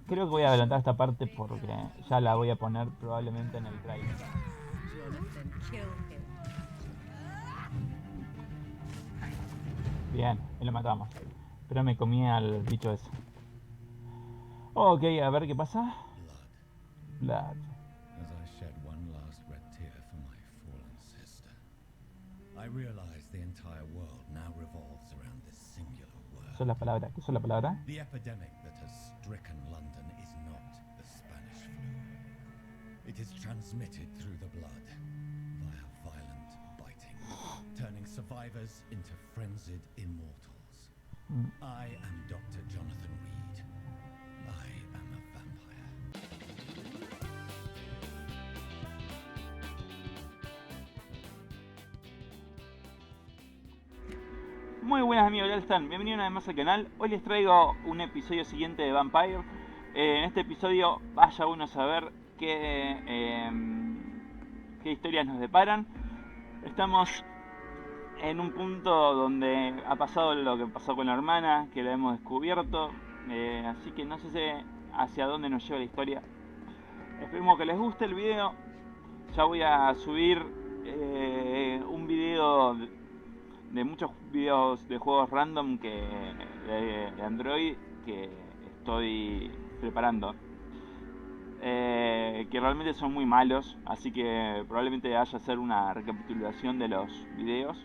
Creo que voy a adelantar esta parte porque ya la voy a poner probablemente en el trailer. Bien, y lo matamos. Pero me comí al bicho ese. Ok, a ver qué pasa. Blood. As I shed one last red tear for my fallen sister, I realized the entire world now revolves around this singular word. ¿Qué es la palabra? ¿Qué es la palabra? The epidemic that has stricken London is not the Spanish flu. It is transmitted through the blood via violent biting, turning survivors into frenzied immortals. I am Dr. Jonathan Reed. I am a vampire. Muy buenas amigos, ¿qué están? Bienvenidos una vez más al canal. Hoy les traigo un episodio siguiente de Vampyr. En este episodio vaya uno a saber qué historias nos deparan. Estamos en un punto donde ha pasado lo que pasó con la hermana, que la hemos descubierto. Así que no sé hacia dónde nos lleva la historia. Esperemos que les guste el video. Ya voy a subir un video de muchos videos de juegos random de Android que estoy preparando, que realmente son muy malos, así que probablemente vaya a hacer una recapitulación de los videos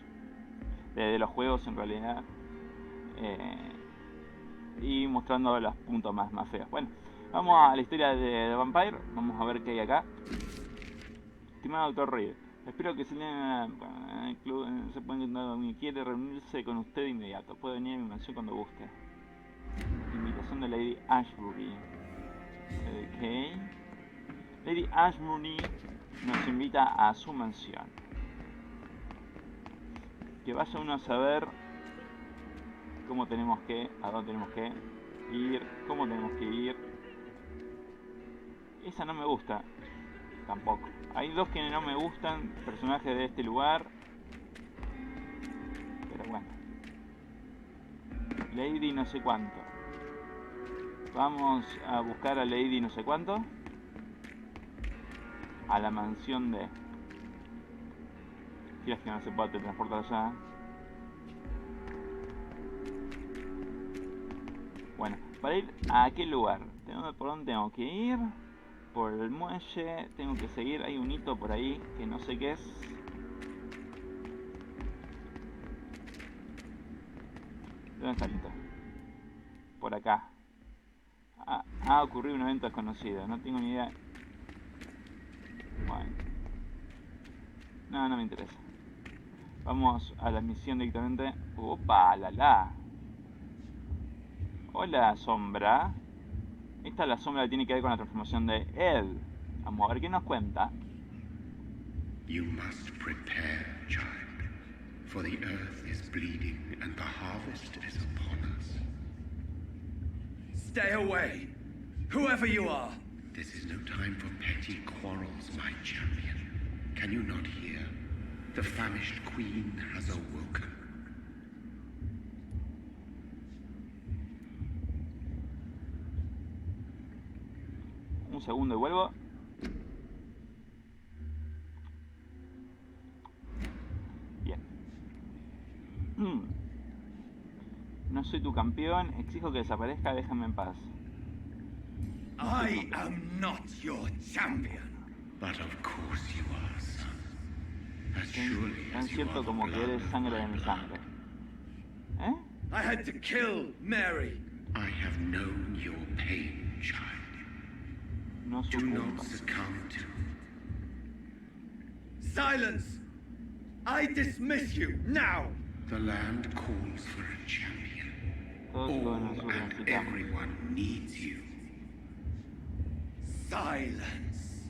de los juegos en realidad, y mostrando los puntos más feos. Bueno, vamos a la historia de Vampyr. Vamos a ver qué hay acá. Estimado Dr. Reed, espero que se puede encontrar donde quiere reunirse con usted de inmediato. Puede venir a mi mansión cuando guste. Invitación de Lady Ashbury. Ok. Lady Ashbury nos invita a su mansión. Que vaya uno a saber cómo tenemos que, a dónde tenemos que ir, cómo tenemos que ir. Esa no me gusta. Tampoco. Hay dos que no me gustan, personajes de este lugar. Pero bueno. Lady no sé cuánto. Vamos a buscar a Lady no sé cuánto. A la mansión de... Si es que no se puede transportar allá. Bueno, para ir a aquel lugar, ¿por dónde tengo que ir? Por el muelle, tengo que seguir, hay un hito por ahí que no sé qué es. ¿Dónde está el hito? Por acá. Ha ocurrido un evento desconocido, no tengo ni idea. Bueno. No me interesa. Vamos a la misión directamente. ¡Opa! ¡La! Hola, sombra. Esta es la sombra que tiene que ver con la transformación de él. Vamos a ver qué nos cuenta. You must prepare, child, for the earth is bleeding and the harvest is upon us. Stay away, whoever you are. This is no time for petty quarrels, my champion. Can you not hear? The famished queen has awoken. Un segundo y vuelvo. Bien. No soy tu campeón, exijo que desaparezca, déjame en paz. I am not your champion. But of course you are, son. As surely Tan as you cierto are the como que blood eres of sangre de my mi blood. sangre. ¿Eh? I had to kill Mary. I have known your pain, child. No Do not sucumbas. succumb to... Silence! I dismiss you now. The land calls for a champion. Todos All lo nosotros and necesitamos. everyone needs you. Silence.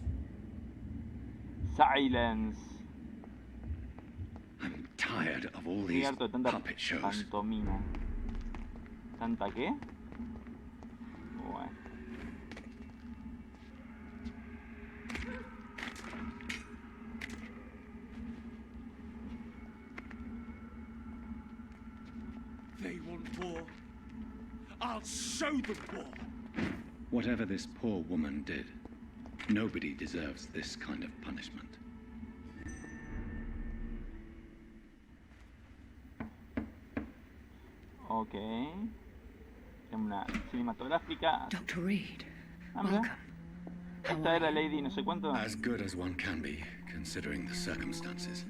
Silence. I'm tired of all Estoy these harto de tanta puppet shows. pantomima. ¿Tanta qué? Bueno. They want war. I'll show them war. Whatever this poor woman did, nobody deserves this kind of punishment. Ok. Tenemos una cinematográfica. Dr. Reed, Ah, mira. welcome. How Esta are era you? Lady no sé cuánto. As good as one can be, considering the circumstances.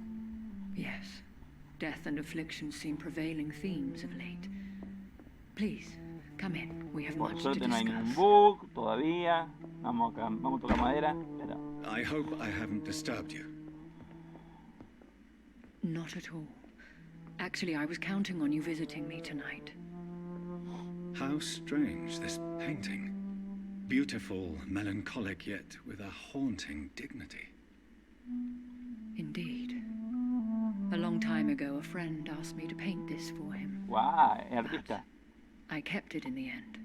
Yes. Death and affliction seem prevailing themes of late. Please, come in. We have Por much to suerte no hay ningún discuss. bug todavía. Vamos a tocar madera. Pero I hope I haven't disturbed you. Not at all. Actually, I was counting on you visiting me tonight. How strange, this painting. Beautiful, melancholic, yet with a haunting dignity. Indeed. A long time ago, a friend asked me to paint this for him. guau, es artista. I kept it in the end.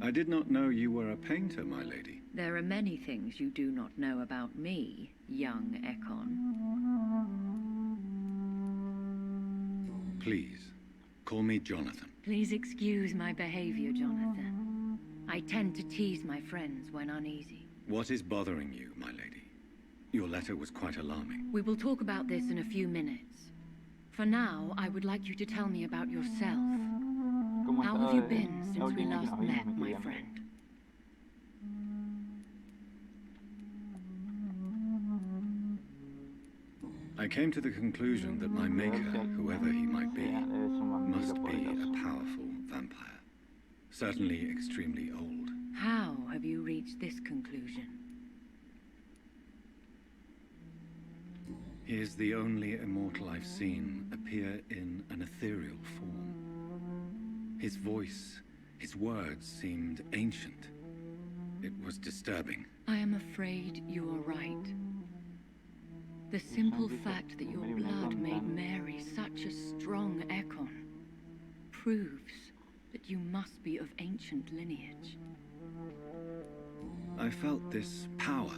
I did not know you were a painter, my lady. There are many things you do not know about me, young Ekon. Please, call me Jonathan. Please excuse my behavior, Jonathan. I tend to tease my friends when uneasy. What is bothering you, my lady? Your letter was quite alarming. We will talk about this in a few minutes. For now, I would like you to tell me about yourself. ¿Cómo How estaba have you la been since we última vez que last nos vimos, met, mi my querida friend? I came to the conclusion that my maker, whoever he might be, Sí, debe ser un must vampiro be a poderoso. powerful vampire. Certainly extremely old. How have you reached this conclusion? He is the only immortal I've seen appear in an ethereal form. His voice, his words seemed ancient. It was disturbing. I am afraid you are right. The simple fact that your blood made Mary such a strong Ekon proves that you must be of ancient lineage. I felt this power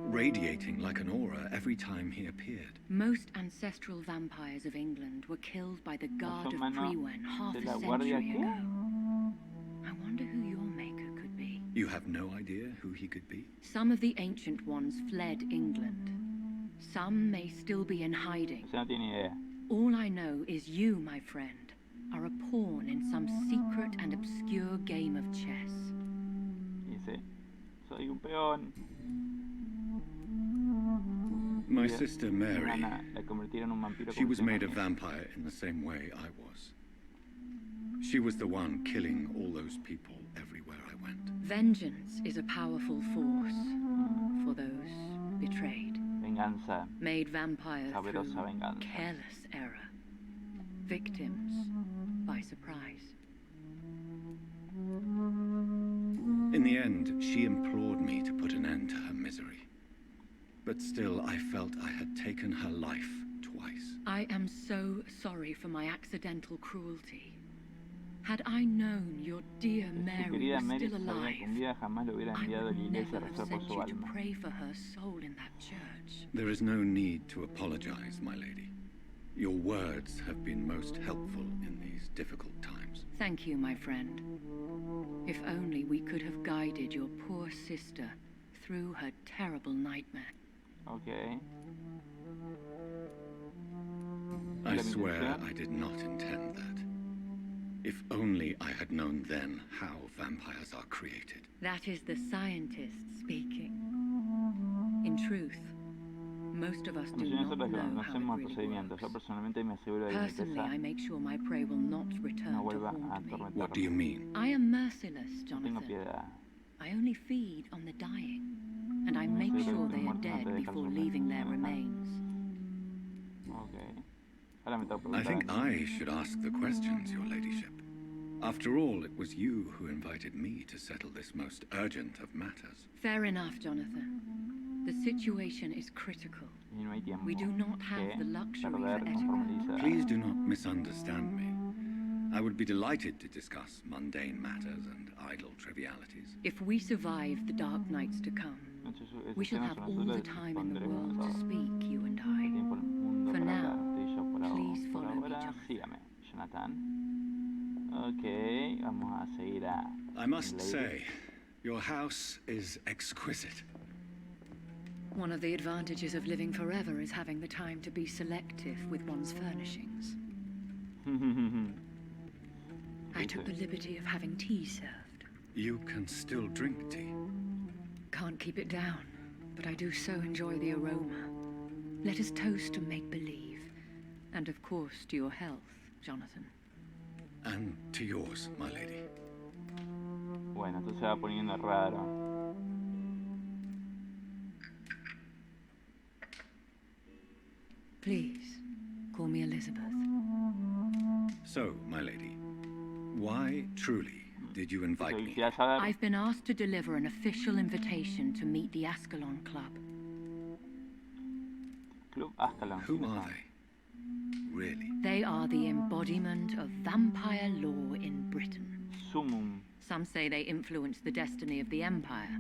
radiating like an aura every time he appeared. Most ancestral vampires of England were killed by the Guard of Más o menos Prewen half de a la guardia century qué? ago. I wonder who your maker could be. You have no idea who he could be? Some of the ancient ones fled England. Some may still be in hiding. O sea, no tiene idea. All I know is you, my friend, are a pawn in some secret and obscure game of chess. Dice, soy un peón. My Y sister mi Mary, hermana la convirtieron en un vampiro. she como was se made a llama. vampire in the same way I was. She was the one killing all those people everywhere I went. Vengeance is a powerful force for those betrayed. Venganza. Made vampire through Sabrosa venganza. careless error. Victims by surprise. In the end, she implored me to put an end to her misery. But still, I felt I had taken her life twice. I am so sorry for my accidental cruelty. Had I known your dear Si su Mary querida was Mary still se había alive, con vida, jamás lo hubiera I enviado a la would iglesia a never have rezar por sent su you to alma. pray for her soul in that church. There is no need to apologize, my lady. Your words have been most helpful in these difficult times. Thank you, my friend. If only we could have guided your poor sister through her terrible nightmare. Ok. I La swear intención. I did not intend that. If only I had known then how vampires are created. That is the scientist speaking. In truth, most of us La do mayoría de not nosotros know how conocemos el it really procedimiento. Yo works. personalmente me aseguro de que mi Personally, I pesa make sure my prey will not return no to vuelva a haunt me. What do you atormentarme. mean? I am merciless, No tengo Jonathan. piedad. I only feed on the dying, and I Me make aseguro sure que they los are muertos no dead te dejan before sufrir. leaving their Ajá. remains. Ok. Ahora me toca I preguntar think a mí. I should ask the questions, your ladyship. After all, it was you who invited me to settle this most urgent of matters. Fair enough, Jonathan. The situation is critical. Y no hay tiempo We do not have que the luxury perder for conforme etiquette. dice. Please do not misunderstand me. I would be delighted to discuss mundane matters and idle trivialities. If we survive the dark nights to come, we shall have all the time in the world to speak, you and I. Tiempo el mundo For para now, hablar. Estoy yo por please por follow me, ahora. Jonathan. Sígame, Jonathan. Ok, vamos a seguir a I must Lady. say, your house is exquisite. One of the advantages of living forever is having the time to be selective with one's furnishings. I took the liberty of having tea served. You can still drink tea. Can't keep it down, but I do so enjoy the aroma. Let us toast to make-believe. And of course to your health, Jonathan. And to yours, my lady. Bueno, esto se va poniendo raro. Please, call me Elizabeth. So, my lady, why truly did you invite me? Quisiera saber. I've been asked to deliver an official invitation to meet the Ascalon Club. Club Ascalon. Who are they? Really? They are the embodiment of vampire law in Britain. Sumum. Some say they influence the destiny of the Empire.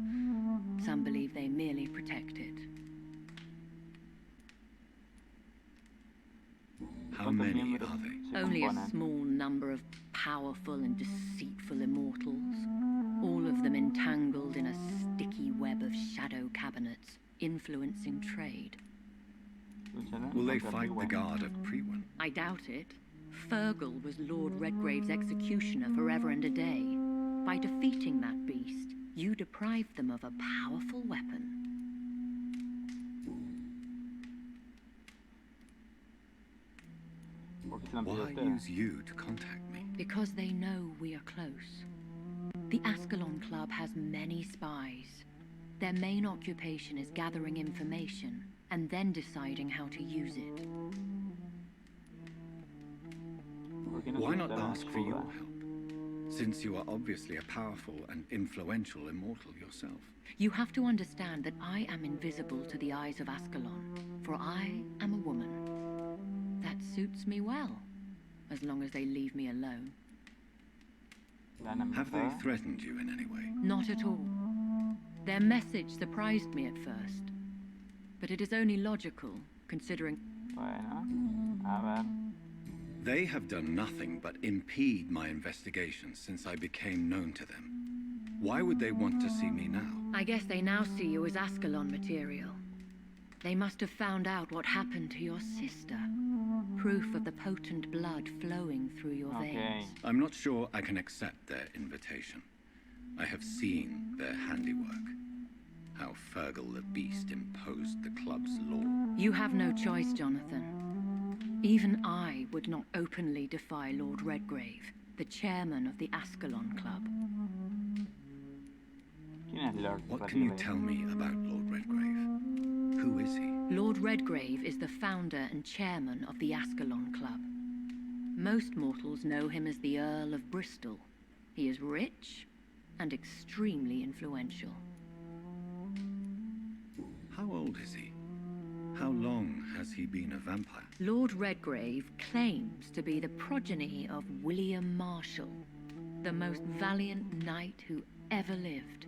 Some believe they merely protect it. How many are they? Only a small number of powerful and deceitful immortals. All of them entangled in a sticky web of shadow cabinets, influencing trade. Will they fight the guard of Priwen? I doubt it. Fergal was Lord Redgrave's executioner forever and a day. By defeating that beast, you deprived them of a powerful weapon. Why use you to contact me? Because they know we are close. The Ascalon Club has many spies. Their main occupation is gathering information and then deciding how to use it. Why not ask for your help? Since you are obviously a powerful and influential immortal yourself. You have to understand that I am invisible to the eyes of Ascalon, for I am a woman. That suits me well, as long as they leave me alone. Have they threatened you in any way? Not at all. Their message surprised me at first, but it is only logical, considering... Bueno, a ver. They have done nothing but impede my investigations since I became known to them. Why would they want to see me now? I guess they now see you as Ascalon material. They must have found out what happened to your sister. Proof of the potent blood flowing through your veins. I'm not sure I can accept their invitation. I have seen their handiwork. How Fergal the Beast imposed the club's law. You have no choice, Jonathan. Even I would not openly defy Lord Redgrave, the chairman of the Ascalon Club. What can you tell me about Lord Redgrave? Who is he? Lord Redgrave is the founder and chairman of the Ascalon Club. Most mortals know him as the Earl of Bristol. He is rich and extremely influential. How old is he? How long has he been a vampire? Lord Redgrave claims to be the progeny of William Marshall, the most valiant knight who ever lived.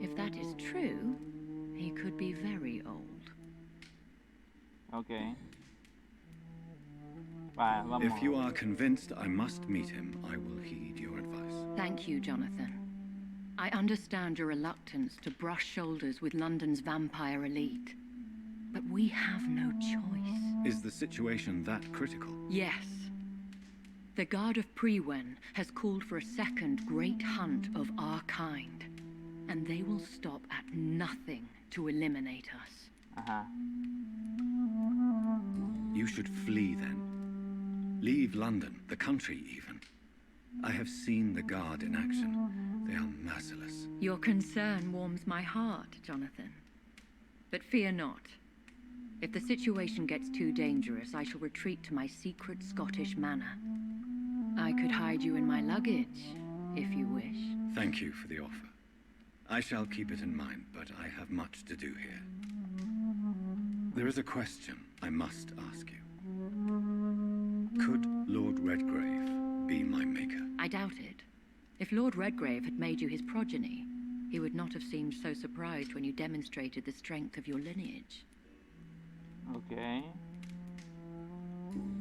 If that is true, he could be very old. Okay. Vale, vamos. If you are convinced I must meet him, I will heed your advice. Thank you, Jonathan. I understand your reluctance to brush shoulders with London's vampire elite. But we have no choice. Is the situation that critical? Yes. The Guard of Priwen has called for a second great hunt of our kind. And they will stop at nothing to eliminate us. Ajá. You should flee then. Leave London, the country even. I have seen the Guard in action. They are merciless. Your concern warms my heart, Jonathan. But fear not. If the situation gets too dangerous, I shall retreat to my secret Scottish manor. I could hide you in my luggage, if you wish. Thank you for the offer. I shall keep it in mind, but I have much to do here. There is a question I must ask you. Could Lord Redgrave be my maker? I doubt it. If Lord Redgrave had made you his progeny, he would not have seemed so surprised when you demonstrated the strength of your lineage. Okay.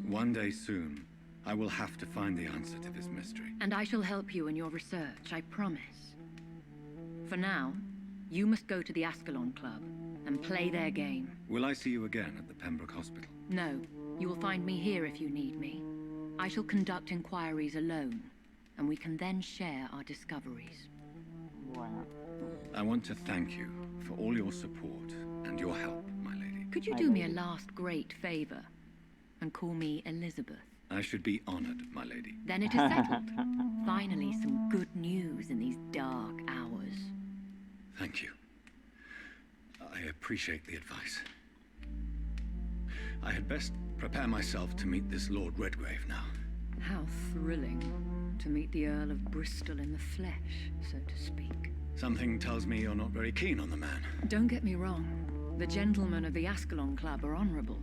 One day soon, I will have to find the answer to this mystery. And I shall help you in your research, I promise. For now, you must go to the Ascalon Club and play their game. Will I see you again at the Pembroke Hospital? No, you will find me here if you need me. I shall conduct inquiries alone, and we can then share our discoveries. Bueno. I want to thank you for all your support and your help, my lady. Could you do me a last great favor and call me Elizabeth? I should be honored, my lady. Then it is settled. Finally, some good news in these dark hours. Thank you. I appreciate the advice. I had best prepare myself to meet this Lord Redgrave now. How thrilling to meet the Earl of Bristol in the flesh, so to speak. Something tells me you're not very keen on the man. Don't get me wrong. The gentlemen of the Ascalon Club are honorable,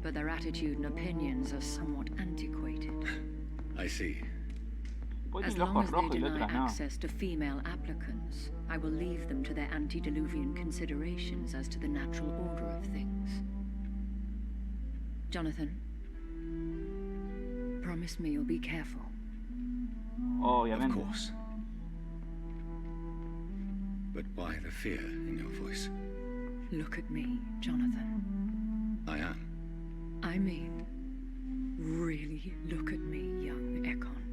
but their attitude and opinions are somewhat antiquated. I see. As long as they deny access to female applicants, I will leave them to their antediluvian considerations as to the natural order of things. Jonathan, promise me you'll be careful. Of course. But why the fear in your voice? Look at me, Jonathan. I am. I mean, really look at me, young Ekon.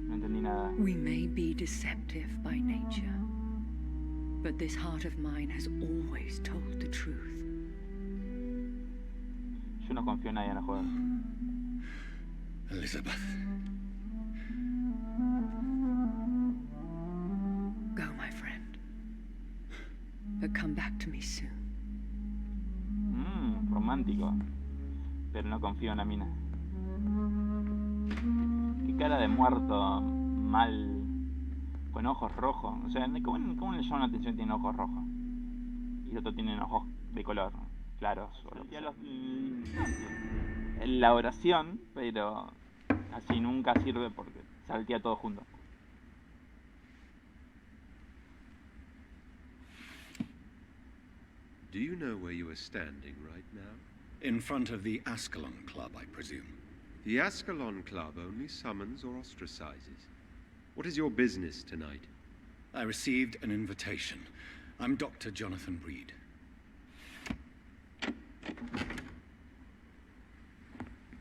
No entendí nada. We may be deceptive by nature, but this heart of mine has always told the truth. Yo no confío en nadie en el juego. Elizabeth. Go, my friend. But come back to me soon. Romántico. Pero no confío en la mina. Qué cara de muerto mal. Con ojos rojos. O sea, ¿cómo le llama la atención que tiene ojos rojos? Y el otro tiene ojos de color claros. La oración, pero así nunca sirve porque saltea todo junto. Do you know where you are standing right now? In front of the Ascalon Club, I presume. The Ascalon Club only summons or ostracizes. What is your business tonight? I received an invitation. I'm Dr. Jonathan Reed.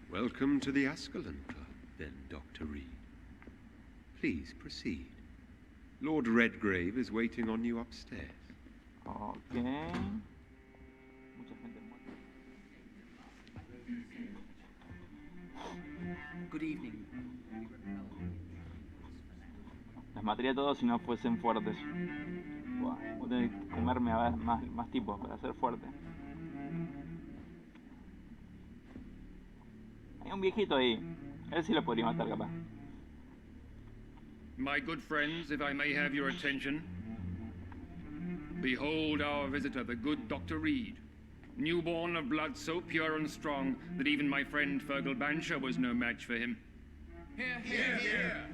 Welcome to the Ascalon Club, then, Dr. Reed. Please proceed. Lord Redgrave is waiting on you upstairs. Ok. Mucha gente muerta. Good evening. Las mataría a todos si no fuesen fuertes. Buah, voy a tener que comerme a ver más tipos para ser fuerte. Hay un viejito ahí. Él sí lo podría matar capaz. My good friends, if I may have your attention. Behold our visitor, the good Dr. Reed. Newborn of blood so pure and strong that even my friend Fergal Bancher was no match for him. Hear, hear, hear.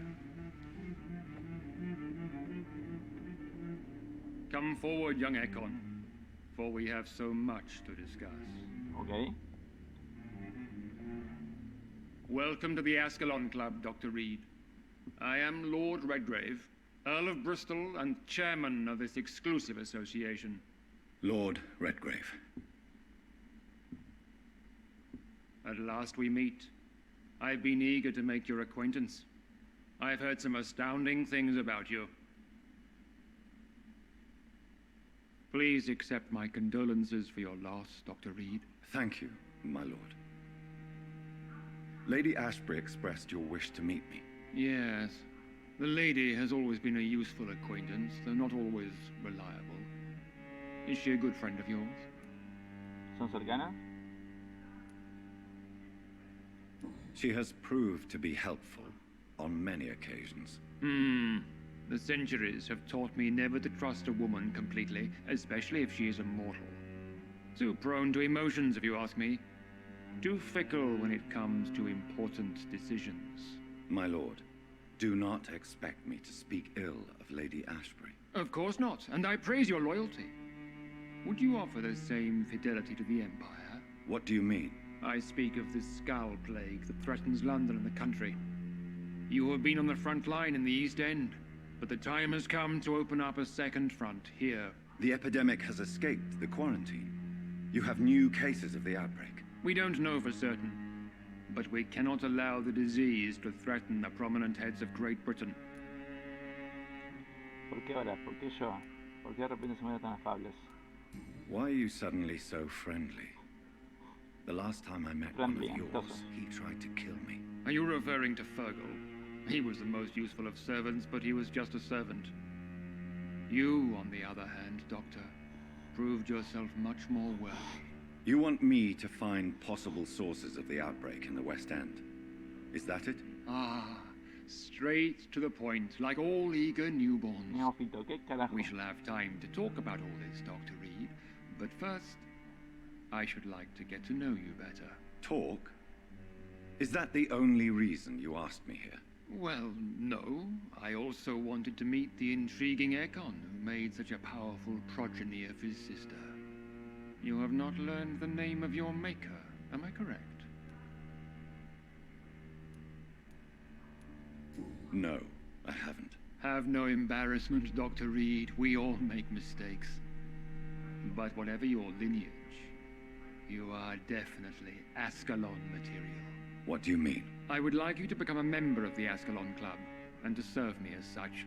Come forward, young Ekon, for we have so much to discuss. Ok. Welcome to the Ascalon Club, Dr. Reed. I am Lord Redgrave, Earl of Bristol and chairman of this exclusive association. Lord Redgrave. At last we meet. I've been eager to make your acquaintance. I've heard some astounding things about you. Please accept my condolences for your loss, Dr. Reed. Thank you, my lord. Lady Ashbury expressed your wish to meet me. Yes. The lady has always been a useful acquaintance, though not always reliable. Is she a good friend of yours? ¿Son cercanas? She has proved to be helpful on many occasions. The centuries have taught me never to trust a woman completely, especially if she is a mortal. Too prone to emotions, if you ask me. Too fickle when it comes to important decisions. My lord, do not expect me to speak ill of Lady Ashbury. Of course not, and I praise your loyalty. would you offer the same fidelity to the Empire? What do you mean? I speak of this skull plague that threatens London and the country. You have been on the front line in the East End, but the time has come to open up a second front here. The epidemic has escaped the quarantine. You have new cases of the outbreak. We don't know for certain, but we cannot allow the disease to threaten the prominent heads of Great Britain. ¿Por qué ahora? ¿Por qué yo? ¿Por qué de repente se me tan afables? Why are you suddenly so friendly? The last time I met one of yours, he tried to kill me. Are you referring to Fergal? He was the most useful of servants, but he was just a servant. You, on the other hand, Doctor, proved yourself much more worthy. You want me to find possible sources of the outbreak in the West End? Is that it? Ah, straight to the point, like all eager newborns. Neófito, ¿qué carajo? We shall have time to talk about all this, Dr. Reed. But first, I should like to get to know you better. Talk? Is that the only reason you asked me here? Well, no. I also wanted to meet the intriguing Ekon, who made such a powerful progeny of his sister. You have not learned the name of your maker, am I correct? No, I haven't. Have no embarrassment, Dr. Reed. We all make mistakes. But whatever your lineage, you are definitely Ascalon material. What do you mean? I would like you to become a member of the Ascalon Club, and to serve me as such.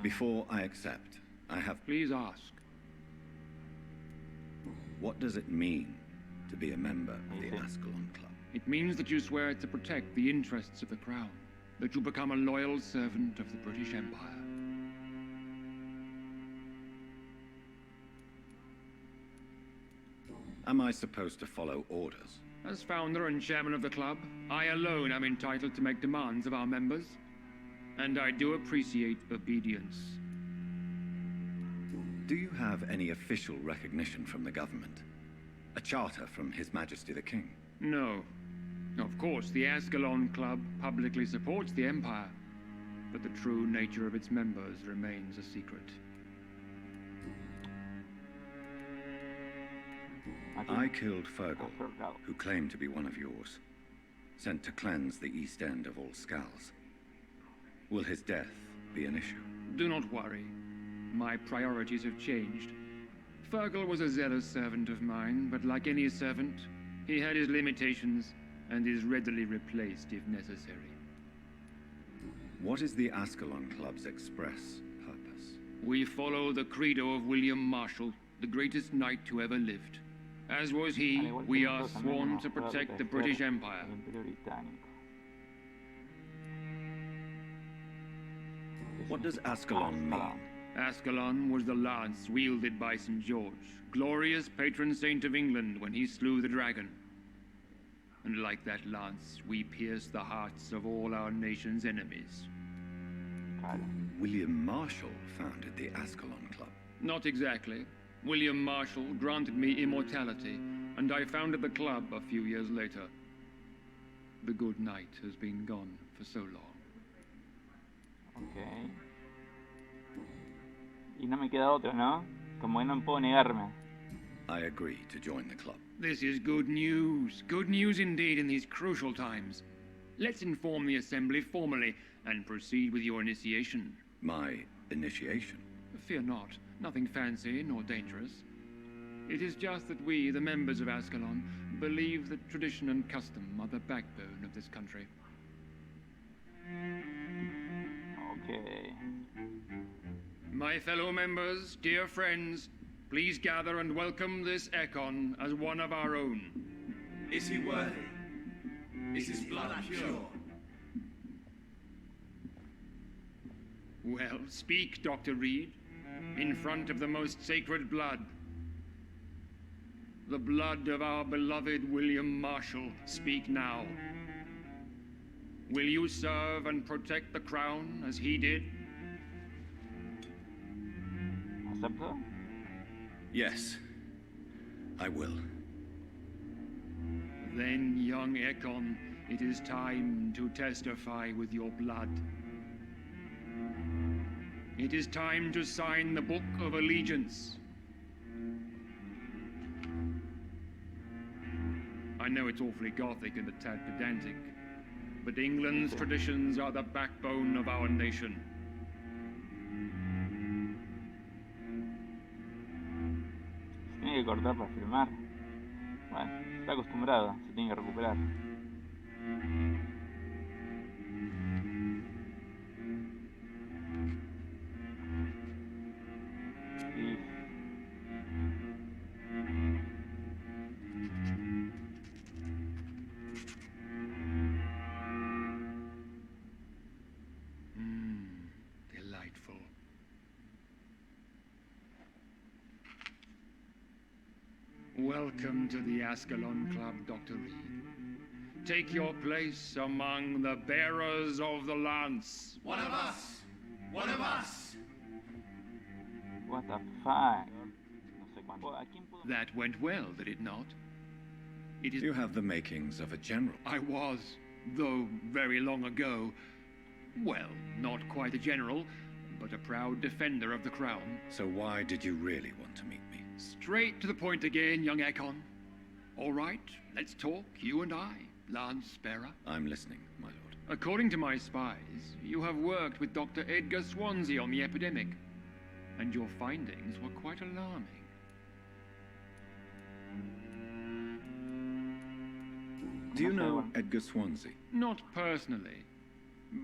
Before I accept, I have... Please ask. What does it mean to be a member of the Ascalon Club? It means that you swear to protect the interests of the Crown, that you become a loyal servant of the British Empire. Am I supposed to follow orders? As founder and chairman of the club, I alone am entitled to make demands of our members, and I do appreciate obedience. Do you have any official recognition from the government? A charter from His Majesty the King? No. Of course, the Ascalon Club publicly supports the Empire, but the true nature of its members remains a secret. I killed Fergal, who claimed to be one of yours, sent to cleanse the East End of all skulls. Will his death be an issue? Do not worry. My priorities have changed. Fergal was a zealous servant of mine, but like any servant, he had his limitations and is readily replaced if necessary. What is the Ascalon Club's express purpose? We follow the credo of William Marshall, the greatest knight who ever lived. As was he, we are sworn to protect the British Empire. What does Ascalon mean? Ascalon was the lance wielded by St. George, glorious patron saint of England when he slew the dragon. And like that lance, we pierce the hearts of all our nation's enemies. William Marshall founded the Ascalon Club. Not exactly. William Marshall granted me immortality, and I founded the club a few years later. The good knight has been gone for so long. Ok. Y no me queda otra, ¿no? Como que no puedo negarme. I agree to join the club. This is good news. Good news indeed in these crucial times. Let's inform the Assembly formally and proceed with your initiation. My initiation? Fear not. Nothing fancy nor dangerous. It is just that we, the members of Ascalon, believe that tradition and custom are the backbone of this country. Okay. My fellow members, dear friends, please gather and welcome this Ekon as one of our own. Is he worthy? Is his blood pure? Well, speak, Dr. Reed, in front of the most sacred blood. The blood of our beloved William Marshall. Speak now. Will you serve and protect the crown as he did? ¿Acepto? Yes, I will. Then, young Ekon, it is time to testify with your blood. It is time to sign the Book of Allegiance. I know it's awfully gothic and a tad pedantic, but England's traditions are the backbone of our nation. Se tiene que cortar para filmar. Bueno, está acostumbrado, se tiene que recuperar. Delightful. Welcome to the Ascalon Club, Dr. Reed. Take your place among the bearers of the lance. One of us! One of us! What the fuck? No sé cuánto. ¿A quién puedo... That went well, did it not? It is... You have the makings of a general. I was, though very long ago. Well, not quite a general, but a proud defender of the crown. So why did you really want to meet me? Straight to the point again, young Ekon. All right, let's talk, you and I, Lance Sparrow. I'm listening, my lord. According to my spies, you have worked with Dr. Edgar Swansea on the epidemic, and your findings were quite alarming. Do you know Edgar Swansea? Not personally,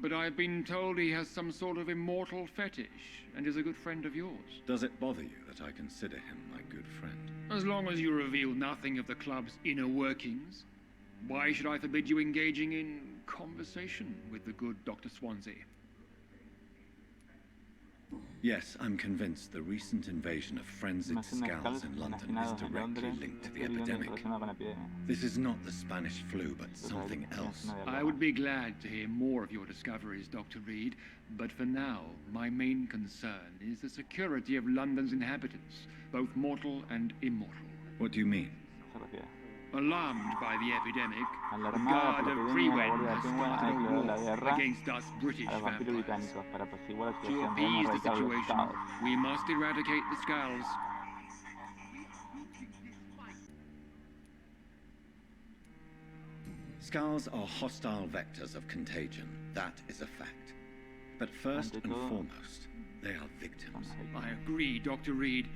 but I've been told he has some sort of immortal fetish and is a good friend of yours. Does it bother you that I consider him my good friend? As long as you reveal nothing of the club's inner workings, why should I forbid you engaging in conversation with the good Dr. Swansea? Yes, I'm convinced the recent invasion of frenzied scowls in London is directly linked to the epidemic. This is not the Spanish flu, but something else. I would be glad to hear more of your discoveries, Dr. Reed, but for now, my main concern is the security of London's inhabitants, both mortal and immortal. What do you mean? Alarmed by the epidemic, the Alarmada Guard por of la epidemia, Freewen la has Guardia started Penguin a ha declarado la war guerra against us British a los vampiros vampires. británicos para apaciguar la To situación. appease Debemos the erradicar los situation, estados. we must eradicate the Skulls. Scowls are hostile vectors of contagion. That is a fact. But first and foremost, they are victims. I agree, Dr. Reed.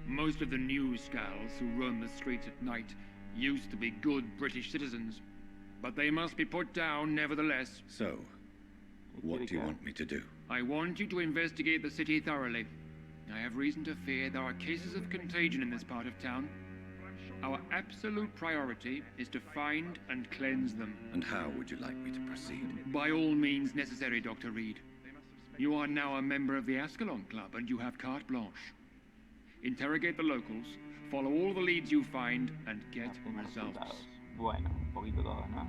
Most of the new Skulls who roam the streets at night used to be good British citizens, but they must be put down nevertheless. So, what do you want me to do? I want you to investigate the city thoroughly. I have reason to fear there are cases of contagion in this part of town. Our absolute priority is to find and cleanse them. And how would you like me to proceed? By all means necessary, Dr. Reed. You are now a member of the Ascalon Club and you have carte blanche. Interrogate the locals, follow all the leads you find, and get results. Bueno, un poquito todo, ¿no?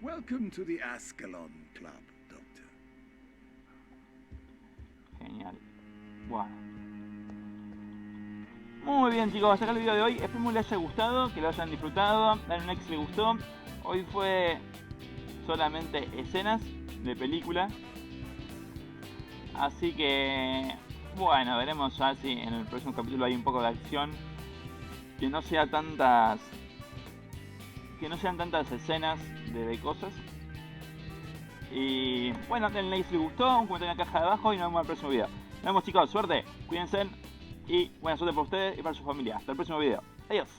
Welcome to the Ascalon Club, Doctor. Genial. Buah. Muy bien, chicos, hasta acá el video de hoy. Espero que les haya gustado, que lo hayan disfrutado. Dale un like si les gustó. Hoy fue solamente escenas de película. Así que, bueno, veremos ya si en el próximo capítulo hay un poco de acción. Que no sean tantas escenas de cosas. Y bueno, denle like si les gustó, un comentario en la caja de abajo y nos vemos en el próximo video. Nos vemos, chicos, suerte, cuídense y buena suerte para ustedes y para su familia. Hasta el próximo video. Adiós.